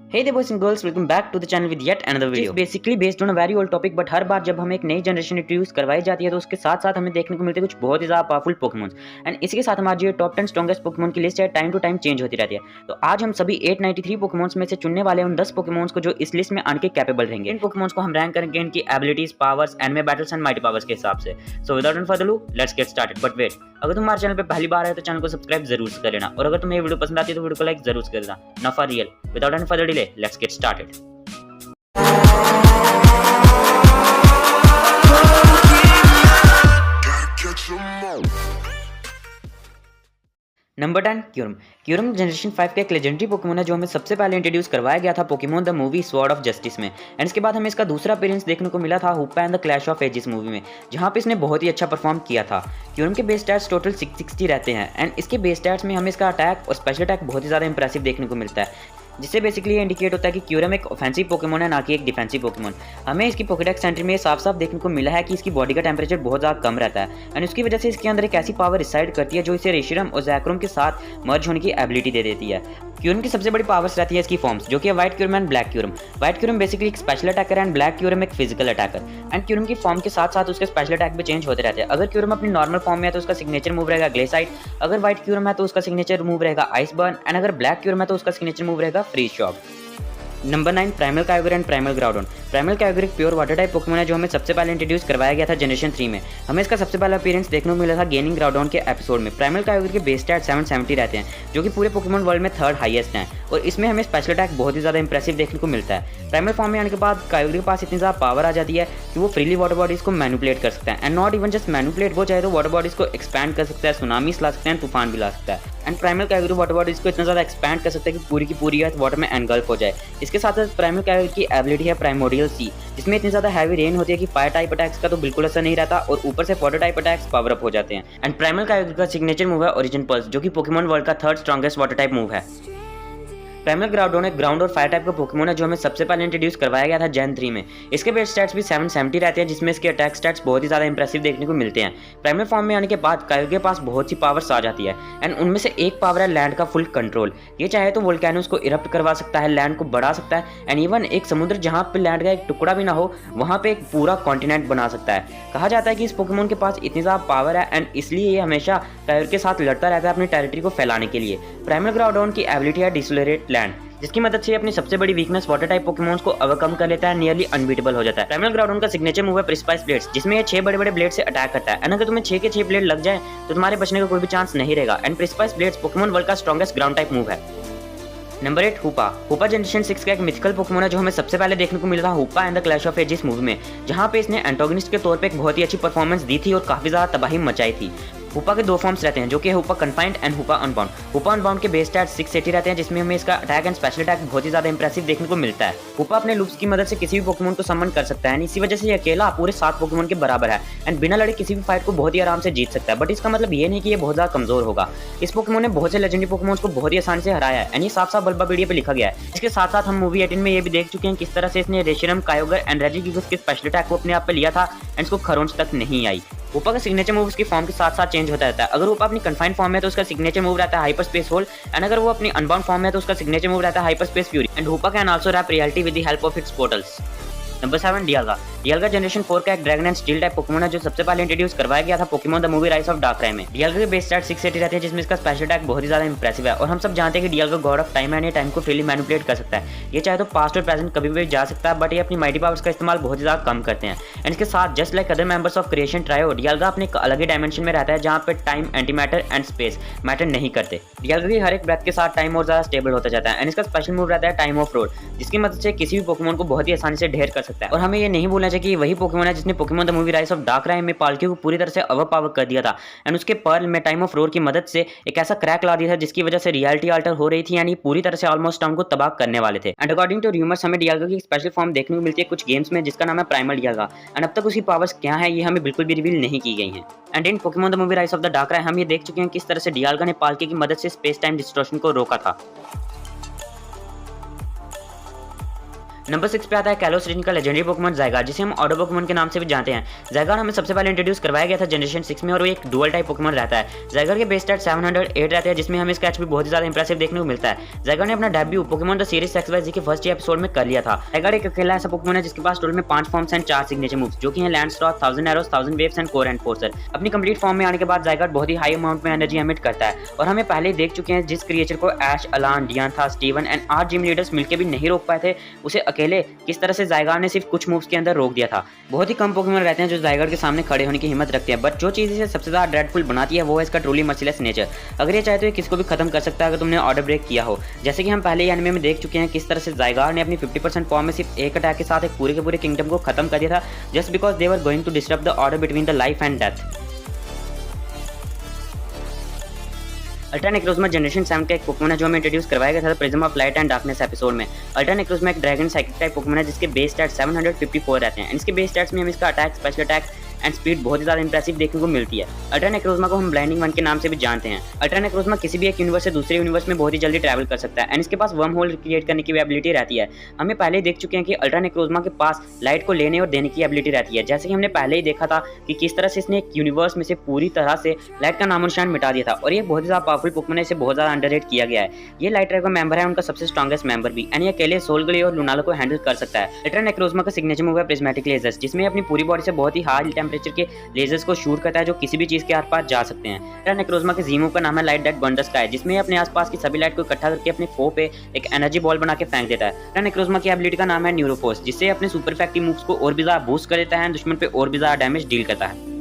Hey there boys and girls, welcome back to the channel with yet another video. It's basically based on a very old topic, but हर बार जब हमें एक नई generation introduce करवाई जाती है तो उसके साथ साथ हमें देखने को मिलते हैं कुछ बहुत ही ज़्यादा पावरफुल पोकेमॉन्स। एंड इसी के साथ हमारी जो टॉप 10 स्ट्रॉन्गेस्ट पोकेमॉन की लिस्ट है टाइम टू टाइम चेंज होती रहती है। तो आज हम सभी 893 पोकेमॉन्स में से चुनने वाले उन 10 पोकेमॉन्स को जो इस लिस्ट में आने के कैपेबल रहेंगे। इन पोकेमॉन्स को हम रैंक करेंगे इनकी abilities, powers, anime battles and mighty powers के हिसाब से। So without any further ado, let's get started. But wait, अगर तुम हमारे चैनल पे पहली बार आए तो चैनल को सब्सक्राइब जरूर कर लेना, और अगर तुम्हें ये वीडियो पसंद आती है तो वीडियो को लाइक जरूर कर देना। Now for real, without any further delay, let's get started. Number 10 Kyurem. Kyurem generation 5 का एक लेजेंडरी पोकेमॉन है जो हमें सबसे पहले इंट्रोड्यूस करवाया गया था Pokemon the movie sword of justice में। एंड इसके बाद हमें इसका दूसरा अपीयरेंस देखने को मिला था Hoopa and the clash of ages movie में, जहां पे इसने बहुत ही अच्छा परफॉर्म किया था। क्यूरम के बेस स्टैट्स टोटल 660 रहते हैं एंड इसके बेस स्टैट्स में हमें इसका अटैक और स्पेशल अटैक बहुत ही ज़्यादा इंप्रेसिव देखने को मिलता है, जिससे बेसिकली ये इंडिकेट होता है कि क्यूरम एक ऑफेंसिव पोकेमॉन है, ना कि एक डिफेंसिव पोकेमॉन। हमें इसकी पोकेडेक्स एंट्री में साफ साफ देखने को मिला है कि इसकी बॉडी का टेम्परेचर बहुत ज़्यादा कम रहता है एंड उसकी वजह से इसके अंदर एक ऐसी पावर रिसाइड करती है जो इसे रेशियम और जैक्रोम के साथ मर्ज होने की एबिलिटी दे देती है। क्यूरम की सबसे बड़ी पावर्स रहती है इसकी फॉर्म्स, जो कि है white Kyurem and black Kyurem. White Kyurem basically एक special attacker and black Kyurem एक फिजिकल अटैकर। एंड क्यूरम की फॉर्म के साथ साथ उसके स्पेशल अटैक भी चेंज होते रहते हैं। अगर क्यूरम अपनी नॉर्मल फॉर्म में है तो उसका सिग्नेचर मूव रहेगा ग्लेसाइड, अगर व्हाइट क्यूरम है तो उसका सिग्नेचर मूव रहेगा आइस बर्न, एंड अगर ब्लैक क्यूरम है तो उसका सिग्नेचर मूव रहेगा freeze shock. Number 9 primal Kyogre and primal Groudon. Primal Kyogre एक प्योर वाटर टाइप पोकेमॉन है जो हमें सबसे पहले इंट्रोड्यूस करवाया गया था जनरेशन 3 में। हमें इसका सबसे पहला अपीयरेंस देखने को मिला था गेनिंग ग्राउडोन के एपिसोड में। प्राइमल कायोगर के बेस स्टैट 770 रहते हैं, जो कि पूरे पोकेमॉन वर्ल्ड में थर्ड हाईएस्ट हैं, और इसमें हमें स्पेशल अटैक बहुत ही ज़्यादा इंप्रेसिव देखने को मिलता है। प्राइमल फॉर्म में आने के बाद कायोगर के पास इतनी ज़्यादा पावर आ जाती है कि वो फ्रीली वाटर बॉडीज को मैनिपुलेट कर सकता है। And not even just manipulate, वो चाहे तो वाटर बॉडीज को एक्सपैंड कर सकता है, सुनामीस ला सकते हैं, तूफान भी ला सकता है। एंड प्राइमल कायोगर वाटर बॉडीज को इतना ज़्यादा एक्सपैंड कर सकता है कि पूरी की पूरी अर्थ वाटर में एनगल्फ हो जाए। इसके साथ साथ प्राइमल कायोगर की एबिलिटी है प्राइमोडियल सी, जिसमें इतनी ज़्यादा हैवी रेन होती है कि फायर टाइप अटैक्स का तो बिल्कुल असर नहीं रहता, और ऊपर से water type attacks power up हो जाते हैं। एंड प्राइमल कायोगर का सिग्नेचर मूव है ओरिजिन पल्स, जो कि पोकेमॉन वर्ल्ड का third strongest water type move है। प्राइमल ग्राउडोन एक ग्राउंड और फायर टाइप का पोकेमॉन है जो हमें सबसे पहले इंट्रोड्यूस करवाया गया था जेन 3 में। इसके बेस स्टैट्स भी 770 रहते हैं, जिसमें इसके अटैक स्टैट्स बहुत ही ज़्यादा इंप्रेसिव देखने को मिलते हैं। प्राइमल फॉर्म में आने के बाद कायोगर के पास बहुत सी पावर्स आ जाती है एंड उनमें से एक पावर है लैंड का फुल कंट्रोल। ये चाहे तो वोल्केनोस को इरप्ट करवा सकता है, लैंड को बढ़ा सकता है, एंड इवन एक समुद्र जहाँ पे लैंड का एक टुकड़ा भी ना हो वहाँ पे एक पूरा कॉन्टिनेंट बना सकता है। कहा जाता है कि इस पोकेमॉन के पास इतनी ज़्यादा पावर है एंड इसलिए ये हमेशा कायोगर के साथ लड़ता रहता है अपनी टेरिटरी को फैलाने के लिए। प्राइमल ग्राउडोन की एबिलिटी है डिसोलरेट लैंड, जिसकी मदद से अपनी सबसे बड़ी वीकनेस वाटर टाइप पोकेमॉन्स को ओवरकम कर लेता है, नियरली अनबीटेबल हो जाता है। प्राइमल ग्राउडोन का सिग्नेचर मूव है प्रिस्पाइस ब्लेड्स, जिसमें ये 6 बड़े बड़े ब्लेड से अटैक करता है। एंड अगर तुम्हें 6 के 6 ब्लेड लग जाए तो तुम्हारे बचने का कोई भी चांस नहीं रहेगा। एंड प्रिस्पाइस ब्लेड्स पोकेमॉन वर्ल्ड का स्ट्रॉन्गेस्ट ग्राउंड टाइप मूव है। नंबर 8 हूपा। हूपा जनरेशन 6 का एक मिथिकल पोकेमॉन है जो हमें सबसे पहले देखने को मिला था Hoopa and the clash of ages movie में, जहां पे इसने एंटागोनिस्ट के तौर पे एक बहुत ही अच्छी परफॉर्मेंस दी थी और काफी ज्यादा तबाही मचाई थी। हूपा के 2 फॉर्म्स रहते हैं, जो कि हूपा कन्फाइंड एंड हूपा अनबाउंड। हूपा अनबाउंड के बेस स्टैट 680 रहते हैं, जिसमें हमें इसका अटैक एंड स्पेशल अटैक बहुत ही ज्यादा इंप्रेसिव देखने को मिलता है। हूपा अपने लूप्स की मदद से किसी भी पोकेमॉन को समन कर सकता है, इसी वजह से ये अकेला पूरे 7 पोकेमॉन के बराबर है एंड बिना लड़े किसी भी फाइट को बहुत ही आराम से जीत सकता है। बट इसका मतलब ये नहीं कि ये बहुत ज्यादा कमजोर होगा। इस पोकेमॉन ने बहुत से लेजेंडरी पोकेमॉन्स को बहुत ही आसानी से हराया है एंड ये साफ साफ बल्बापीडिया पे लिखा गया है। इसके साथ साथ हम मूवी 18 में ये भी देख चुके हैं किस तरह से इसने रेशियम, कायोगर एंड रेजिगिगस के स्पेशल अटैक को अपने आप पे लिया था एंड इसको खरोंच तक नहीं आई। हूपा का सिग्नेचर मूव उसकी फॉर्म के साथ साथ चेंज होता रहता है। अगर हूपा अपनी कन्फाइंड फॉर्म में तो उसका सिग्नेचर मूव रहता है हाइपर स्पेस होल, एंड अगर वो अपनी अनबाउंड फॉर्म में तो उसका सिग्नेचर मूव रहता है hyperspace fury. And Hoopa can also wrap reality with the help of its portals. Number 7 Dialga. Dialga generation 4 का एक dragon and steel type Pokemon है जो सबसे पहले इंट्रोड्यूस करवाया गया था Pokemon the movie rise of Darkrai में। डियाल्गा के बेस स्टैट 680 रहते हैं, जिसमें इसका स्पेशल अटैक बहुत ही ज्यादा इंप्रेसिव है, और हम सब जानते हैं कि डियाल्गा गॉड ऑफ टाइम है, ये टाइम को फ्रीली मैनिपुलेट कर सकता है। ये चाहे तो पास्ट और प्रेजेंट कभी भी जा सकता है, बट ये अपनी माइटी पावर्स का इस्तेमाल बहुत ही ज्यादा कम करते हैं। एंड इसके साथ just like other members of creation trio, Dialga अपने अलग ही डायमेंशन में रहता है जहाँ पे time, antimatter and space matter नहीं करते। डियाल्गा की हर एक ब्रेथ के साथ टाइम और ज्यादा स्टेबल होता जाता है एंड इसका स्पेशल मूव रहता है टाइम ऑफ रोड, जिसकी मदद से किसी भी पोकेमॉन को बहुत ही आसानी से ढेर कर सकता है। और हमें ये नहीं भूलना चाहिए कि वही पोकेमॉन है जिसने Pokemon the movie rise of Darkrai में पाल्की को पूरी तरह से ओवरपावर कर दिया था एंड उसके पर्ल में टाइम ऑफ रोड की मदद से एक ऐसा क्रैक ला दिया था जिसकी वजह से रियलिटी अल्टर हो रही थी, यानी पूरी तरह से ऑलमोस्ट टाउन को तबाह करने वाले थे। एंड अकॉर्डिंग टू रूमर्स हमें डियाल्गा की स्पेशल फॉर्म देखने को मिलती है कुछ गेम्स में, जिसका नाम है प्राइमल डियाल्गा, एंड अब तक उसकी पावर्स क्या है ये हमें बिल्कुल भी रिवील नहीं की गई हैं। And in Pokemon the movie rise of the डार्कराय हम ये देख चुके हैं किस तरह से डियाल्गा ने पाल्की की मदद से स्पेस टाइम डिस्टॉर्शन को रोका था। नंबर 6 पे आता है कैलोस रीजन का लेजेंडरी पोकेमॉन ज़ायगार, जिसे हम ऑडो पोकेमॉन के नाम से भी जानते हैं। ज़ायगार हमें सबसे पहले इंट्रोड्यूस करवाया गया था जनरेशन 6 में और वो एक डुअल टाइप पोकेमॉन रहता है। ज़ायगार के बेस स्टैट 708 रहते हैं, जिसमें हमें इसका एचपी बहुत ही ज़्यादा इंप्रेसिव देखने को मिलता है। ज़ायगार ने अपना debut Pokemon the series XYZ के फर्स्ट एपिसोड में कर लिया था। ज़ायगार एक अकेला ऐसा पोकेमॉन है जिसके पास टोटल में 5 फॉर्म्स एंड 4 सिग्नेचर मूव्स, जो कि हैं land storm, 1000 arrows, 1000 waves and core enforcer. अपनी कंप्लीट फॉर्म में आने के बाद ज़ायगार बहुत ही हाई अमाउंट में एनर्जी एमिट करता है और हमें पहले ही देख चुके हैं जिस क्रिएचर को ऐश, अलान, डियांथा, स्टीवन एंड 8 जिम लीडर्स मिलकर भी नहीं रोक पाए थे, उसे अकेले किस तरह से ज़ायगार ने सिर्फ कुछ मूव्स के अंदर रोक दिया था। बहुत ही कम पोकेमॉन रहते हैं जो ज़ायगार के सामने खड़े होने की हिम्मत रखते हैं, बट जो चीज़ इसे सबसे ज़्यादा ड्रेडफुल बनाती है वो है इसका ट्रूली मर्सीलेस नेचर। अगर ये चाहे तो ये किसको भी खत्म कर सकता है अगर तुमने ऑर्डर ब्रेक किया हो। जैसे कि हम पहले ही एनिमे में देख चुके हैं किस तरह से ज़ायगार ने अपनी 50% फॉर्म में सिर्फ एक अटैक के साथ एक पूरे के पूरे किंगडम को खत्म कर दिया था, just because they were going to disturb the order between the life and death. Ultra Necrozma generation 7 का एक पोकेमॉन है जो हमें इंट्रोड्यूस करवाया गया था prism of light and darkness episode में। अल्ट्रा नेक्रोज़मा एक ड्रैगन साइकिक टाइप पोकेमॉन है जिसके बेस स्टैट 754 रहते हैं। इसके बेस स्टैट्स में हम इसका attack, special attack and speed बहुत ही ज़्यादा इंप्रेसिव देखने को मिलती है। अल्ट्रा नेक्रोज़मा को हम ब्लाइंडिंग वन के नाम से भी जानते हैं। अल्ट्रा नेक्रोज़मा किसी भी एक यूनिवर्स से दूसरे यूनिवर्स में बहुत ही जल्दी ट्रैवल कर सकता है एंड इसके पास वर्म होल क्रिएट करने की भी एबिलिटी रहती है। हमें पहले ही देख चुके हैं कि अल्ट्रा नेक्रोज़मा के पास लाइट को लेने और देने की एबिलिटी रहती है, जैसे कि हमने पहले ही देखा था कि किस तरह से इसने एक यूनिवर्स में से पूरी तरह से लाइट का नामो निशान मिटा दिया था और ये बहुत ही ज़्यादा पावरफुल पोकेमॉन है, इसे बहुत ज़्यादा अंडररेट किया गया है। ये लाइट ट्राइब का मेंबर है, उनका सबसे स्ट्रॉन्गेस्ट मेंबर भी, एंड ये अकेले सोलगली और लुनालो को हैंडल कर सकता है। अल्ट्रा नेक्रोज़मा का सिग्नेचर मूव है प्रिज्मेटिक लेजर्स, जिसमें अपनी पूरी बॉडी से बहुत ही हाई टेम्परेचर के लेजर्स को शूट करता है जो किसी भी चीज़ के आर पार जा सकते हैं। अल्ट्रा नेक्रोज़मा के जी मूव का नाम है लाइट डेट बंडर स्काई, जिसमें अपने आसपास की सभी लाइट को इकट्ठा करके अपने फो पे एक एनर्जी बॉल बना के फेंक देता है। अल्ट्रा नेक्रोज़मा की एबिलिटी का नाम है न्यूरोफोर्स, जिससे अपने सुपर इफेक्टिव मूव्स को और भी ज़्यादा बूस्ट कर देता है, दुश्मन पे और भी ज़्यादा डैमेज डील करता है।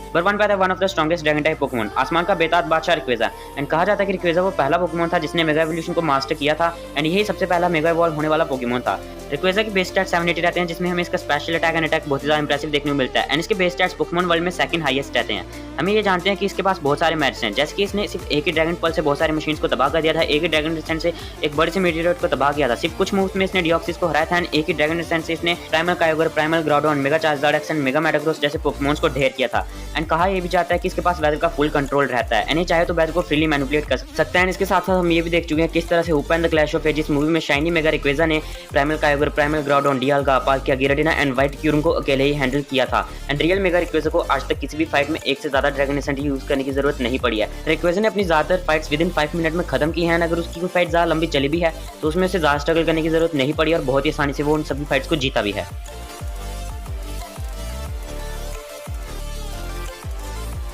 नंबर 1 पे आता है one of the strongest dragon type Pokemon, आसमान का बेताज बादशाह रिक्वेजा। एंड कहा जाता है कि रिक्वेजा वो पहला पोकेमॉन था जिसने मेगा एवोल्यूशन को मास्टर किया था एंड यही सबसे पहला मेगा इवॉल्व होने वाला पोकेमॉन था। रिक्वेजा के बेस स्टैट 780 रहते हैं, जिसमें हमें इसका स्पेशल अटैक एंड अटैक बहुत ज़्यादा इंप्रेसिव देखने को मिलता है एंड इसके बेस स्टैट्स पोकेमॉन वर्ल्ड में सेकंड हाईएस्ट रहते हैं। हमें ये जानते हैं कि इसके पास बहुत सारे मैट्स हैं, जैसे कि इसने सिर्फ एक ही ड्रैगन पल से बहुत सारी मशीन्स को तबाह कर दिया था, एक ही ड्रैगन डिस्टेंस से एक बड़े से मीटियोराइट को तबाह किया था, सिर्फ कुछ मूव्स में इसने डिऑक्सिस को हराया था एंड एक ही ड्रैगन डिस्टेंस से इसने primal Kyogre, primal Groudon, mega Charizard and mega Metagross जैसे पोकेमॉन्स को ढेर किया था। एंड कहा यह भी जाता है कि इसके पास वेदर का फुल कंट्रोल रहता है, चाहे तो वेदर को फ्रीली मैनिपुलेट कर सकता है। इसके साथ साथ हम ये भी देख चुके हैं किस तरह से Hoopa and the clash of ages movie में शाइनी मेगा रिक्वेजा ने primal Kyogre, primal Groudon, Dialga, Palkia, Giratina and white Kyurem को अकेले ही हैंडल किया था एंड रियल मेगा रिक्वेजा को आज तक किसी भी फाइट में एक से ज्यादा ड्रैगन एसेंट यूज करने की जरूरत नहीं पड़ी है। रिक्वेजा ने अपनी ज्यादातर फाइट्स विद इन 5 मिनट में खत्म की हैं, अगर उसकी कोई फाइट ज्यादा लंबी चली भी है तो उसमें से ज्यादा स्ट्रगल करने की जरूरत नहीं पड़ी और बहुत ही आसानी से वो उन सभी फाइट्स को जीता भी है।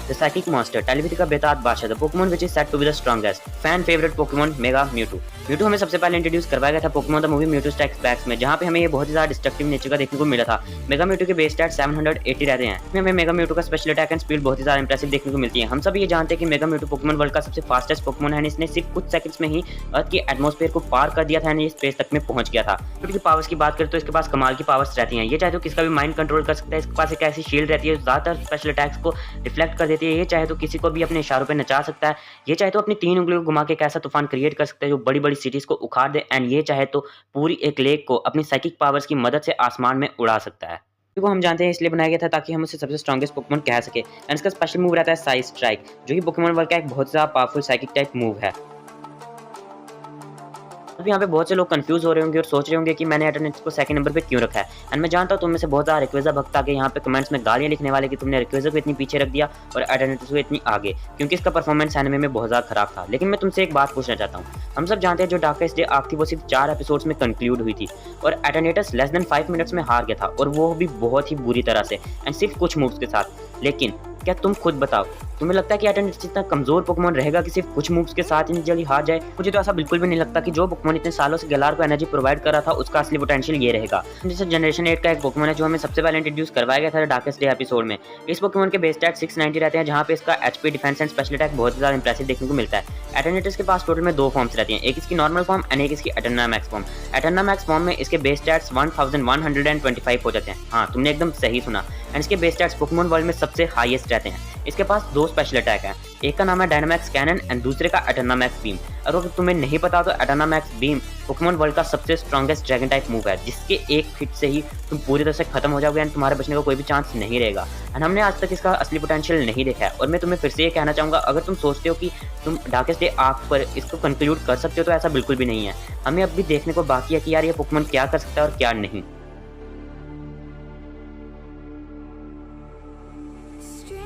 The Psychic Monster, टेलीपैथी का बेताज बादशाह, the Pokemon which is said to be the strongest. Fan favourite Pokemon mega Mewtwo. Mewtwo हमें सबसे पहले इंट्रोड्यूस करवाया गया था Pokemon the movie Mewtwo strikes back में, जहां पे हमें ये बहुत ही ज्यादा डिस्ट्रक्टिव नेचर का देखने को मिला था। मेगा म्यूटू के बेस स्टैट 780 रहते हैं, इसमें हमें मेगा म्यूटू का स्पेशल अटैक एंड स्पीड बहुत ही ज्यादा इंप्रेसिव देखने को मिलती है। हम सब ये जानते हैं कि मेगा म्यूटू पोकेमॉन वर्ल्ड का सबसे फास्टेस्ट पोकेमॉन है, इसने सिर्फ कुछ सेकंड्स में ही अर्थ की एटमॉस्फेयर को पार कर दिया था एंड ये स्पेस तक में पहुंच गया था। म्यूटू की पावर्स की बात करें तो इसके पास कमाल की पावर्स रहती हैं, ये चाहे तो किसका भी माइंड कंट्रोल कर सकता है, इसके पास एक ऐसी शील्ड रहती है जो ज्यादातर स्पेशल अटैक्स को रिफ्लेक्ट कर देती है, ये चाहे तो किसी को भी अपने इशारों पे नचा सकता है, ये चाहे तो अपनी 3 उंगलियों को घुमा के एक ऐसा तूफान क्रिएट कर सकता है जो बड़ी बड़ी सिटीज को उखाड़ दे एंड ये चाहे तो पूरी एक लेक को अपनी साइकिक पावर्स की मदद से आसमान में उड़ा सकता है। को हम जानते हैं इसलिए बनाया गया था ताकि हम उसे सबसे स्ट्रॉन्गेस्ट पोकेमॉन कह सके एंड इसका स्पेशल मूव रहता है साइज स्ट्राइक, जो कि पोकेमॉन वर्ल्ड का एक बहुत ज़्यादा पावरफुल साइकिक टाइप मूव है। अब यहाँ पे बहुत से लोग कंफ्यूज हो रहे होंगे और सोच रहे होंगे कि मैंने एटर्नेट्स को सेकंड नंबर पे क्यों रखा है एंड मैं जानता हूँ तुम में से बहुत ज़्यादा रिक्वेजा भक्त आके यहाँ पे कमेंट्स में गालियाँ लिखने वाले कि तुमने रिक्वेजा को इतनी पीछे रख दिया और एटर्नेट्स को इतनी आगे, क्योंकि इसका परफॉर्मेंस एनिमे में बहुत ज़्यादा खराब था। लेकिन मैं तुमसे एक बात पूछना चाहता हूँ, हम सब जानते हैं जो डार्केस्ट डे आर्क थी वो सिर्फ 4 एपिसोड्स में कंक्लूड हुई थी और एटर्नेटस लेस देन 5 मिनट्स में हार गया था और वो भी बहुत ही बुरी तरह से एंड सिर्फ कुछ मूव्स के साथ। लेकिन क्या तुम खुद बताओ, तुम्हें लगता है कि एटर्नेटस इतना कमजोर पोकेमॉन रहेगा कि सिर्फ कुछ मूव्स के साथ इतनी जल्दी हार जाए? मुझे तो ऐसा बिल्कुल भी नहीं लगता कि जो पोकेमॉन इतने सालों से गैलार को एनर्जी प्रोवाइड कर रहा था उसका असली पोटेंशियल ये रहेगा। जैसे जनरेशन 8 का एक पोकेमॉन है जो हमें सबसे पहले इंट्रोड्यूस करवाया गया था डार्केस्ट डे एपिसोड में। इस पोकेमॉन के बेस स्टैट 690 रहते हैं, जहां पे इसका HP, defence and special attack बहुत ज्यादा इंप्रेसिव देखने को मिलता है। एटर्नेटस के पास टोटल में 2 फॉर्म्स रहती हैं, एक इसकी नॉर्मल फॉर्म एंड एक इसकी Eterna max form. Eterna max form में इसके बेस स्टैट्स 1125 हो जाते हैं, हाँ तुमने एकदम सही सुना, एंड इसके बेस स्टैट्स पोकेमॉन वर्ल्ड में सबसे हाईएस्ट रहते हैं। इसके पास 2 स्पेशल अटैक हैं। एक का नाम है डायनामैक्स कैनन एंड दूसरे का एटर्नामैक्स बीम। अगर तुम्हें नहीं पता तो एटर्नामैक्स बीम पोकेमॉन वर्ल्ड का सबसे स्ट्रॉन्गेस्ट ड्रैगन टाइप मूव है, जिसके एक हिट से ही तुम पूरी तरह से खत्म हो जाओगे एंड तुम्हारे बचने का कोई भी चांस नहीं रहेगा। एंड हमने आज तक इसका असली पोटेंशियल नहीं देखा है और मैं तुम्हें फिर से ये कहना चाहूँगा, अगर तुम सोचते हो कि तुम डार्केस्ट डे आर्क पर इसको कंक्लूड कर सकते हो तो ऐसा बिल्कुल भी नहीं है। हमें अब भी देखने को बाकी है कि यार ये पोकेमॉन क्या कर सकता है और क्या नहीं।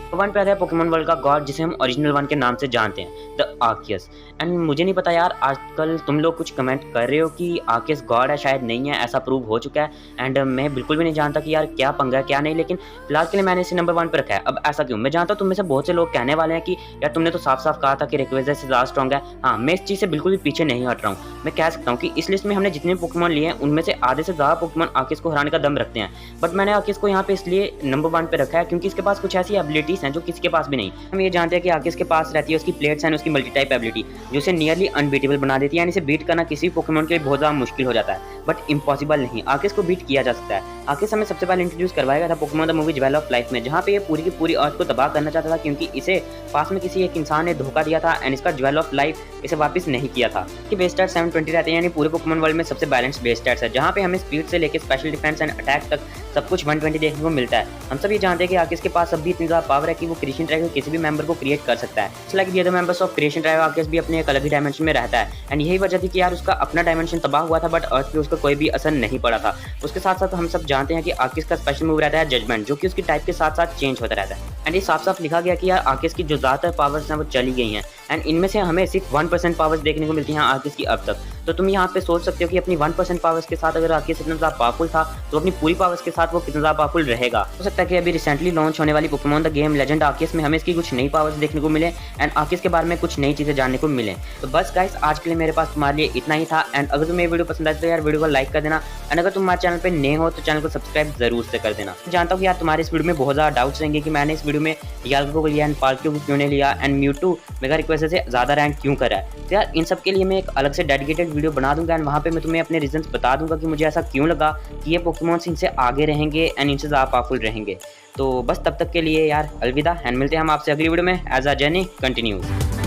तो वन पे आता है पोकेमॉन वर्ल्ड का गॉड, जिसे हम ओरिजिनल वन के नाम से जानते हैं, द आर्कियस। एंड मुझे नहीं पता यार, आजकल तुम लोग कुछ कमेंट कर रहे हो कि आर्कियस गॉड है, शायद नहीं है, ऐसा प्रूव हो चुका है। एंड मैं बिल्कुल भी नहीं जानता कि यार क्या पंगा है क्या नहीं, लेकिन फिलहाल के लिए मैंने इसे नंबर 1 पे रखा है। अब ऐसा क्यों? मैं जानता हूँ तुम में से बहुत से लोग कहने वाले हैं कि यार तुमने तो साफ साफ कहा था कि रेक्वेजा से ज़्यादा स्ट्रॉन्ग है। हाँ, मैं इस चीज़ से बिल्कुल भी पीछे नहीं हट रहा हूँ। मैं कह सकता हूँ कि इस लिस्ट में हमने जितने पोकेमॉन लिए हैं उनमें से आधे से ज़्यादा पोकेमॉन आर्कियस को हराने का दम रखते हैं। बट मैंने आर्कियस को यहाँ पे इसलिए नंबर 1 पे रखा है क्योंकि इसके पास कुछ ऐसी एबिलिटीज़ हैं जो किसी के पास भी नहीं। हम ये जानते हैं कि आर्कियस के पास रहती है उसकी प्लेट्स एंड उसकी मल्टी टाइप एबिलिटी, जो उसे नियरली अनबीटेबल बना देती है। यानी इसे बीट करना किसी पोकेमॉन के लिए बहुत ज़्यादा मुश्किल हो जाता है, बट इम्पॉसिबल नहीं। आर्कियस को बीट किया जा सकता है। आर्कियस हमें सबसे पहले इंट्रोड्यूस करवाया गया था Pokemon the movie jewel of life में, जहाँ पे ये पूरी की पूरी अर्थ को तबाह करना चाहता था क्योंकि इसे पास में किसी एक इंसान ने धोखा दिया था एंड इसका ज्वेल ऑफ लाइफ इसे वापस नहीं किया था। कि बेस स्टैट्स 720 रहते हैं, यानी पूरे पोकेमॉन वर्ल्ड में सबसे बैलेंस्ड बेस स्टैट्स है, जहाँ पे हमें स्पीड से लेकर स्पेशल डिफेंस एंड अटैक तक सब कुछ 120 देखने को मिलता है। हम सब ये जानते हैं कि आर्कियस के पास अब भी इतनी ज़्यादा पावर है कि वो क्रिएशन ट्राइब के किसी भी मेंबर को क्रिएट कर सकता है। It's like the other members of creation tribe, Arceus भी अपने एक अलग ही डायमेंशन में रहता है। एंड यही वजह थी कि यार उसका अपना डायमेंशन तबाह हुआ था, बट अर्थ पे उसका कोई भी असर नहीं पड़ा था। उसके साथ साथ हम सब जानते हैं कि आर्कियस का स्पेशल मूव रहता है जजमेंट, जो कि उसकी टाइप के साथ साथ चेंज होता रहता है। एंड ये साफ साफ लिखा गया कि यार आर्कियस की जो ज़्यादातर पावर्स हैं वो चली गई हैं एंड इनमें से हमें सिर्फ 1% पावर्स देखने को मिलती हैं आर्कियस की अब तक। तो तुम यहाँ पे सोच सकते हो कि अपनी 1% पावर्स के साथ अगर आर्कियस इतना ज़्यादा पावरफुल था तो अपनी पूरी पावर्स के साथ वो कितना ज़्यादा पावरफुल रहेगा। हो सकता है कि अभी रिसेंटली लॉन्च होने वाली Pokemon the game legend Arceus में हमें इसकी कुछ नई पावर्स देखने को मिले एंड आर्कियस के बारे में कुछ नई चीज़ें जानने को मिले। तो बस गाइस, आज के लिए मेरे पास तुम्हारे लिए इतना ही था। एंड अगर तुम्हें वीडियो पसंद आए तो यार वीडियो को लाइक कर देना एंड अगर तुम हमारे चैनल पर नए हो तो चैनल को सब्सक्राइब जरूर से कर देना। जानता हूँ कि यार तुम्हारे इस वीडियो में बहुत ज़्यादा डाउट्स रहेंगे कि मैंने इस वीडियो में याल्को को लिया एंड पाल्कियो को क्यों नहीं लिया एंड म्यूटू मेगा रिक्वेस्ट से ज़्यादा रैंक क्यों करा है। तो यार इन सब के लिए मैं एक अलग से डेडिकेटेड वीडियो बना दूंगा एंड वहाँ पे मैं तुम्हें अपने रीजंस बता दूंगा कि मुझे ऐसा क्यों लगा कि ये पोकेमॉन्स इनसे आगे रहेंगे एंड इनसे ज़्यादा पावरफुल रहेंगे। तो बस तब तक के लिए यार अलविदा एंड मिलते हैं हम आपसे अगली वीडियो में। As a journey continues.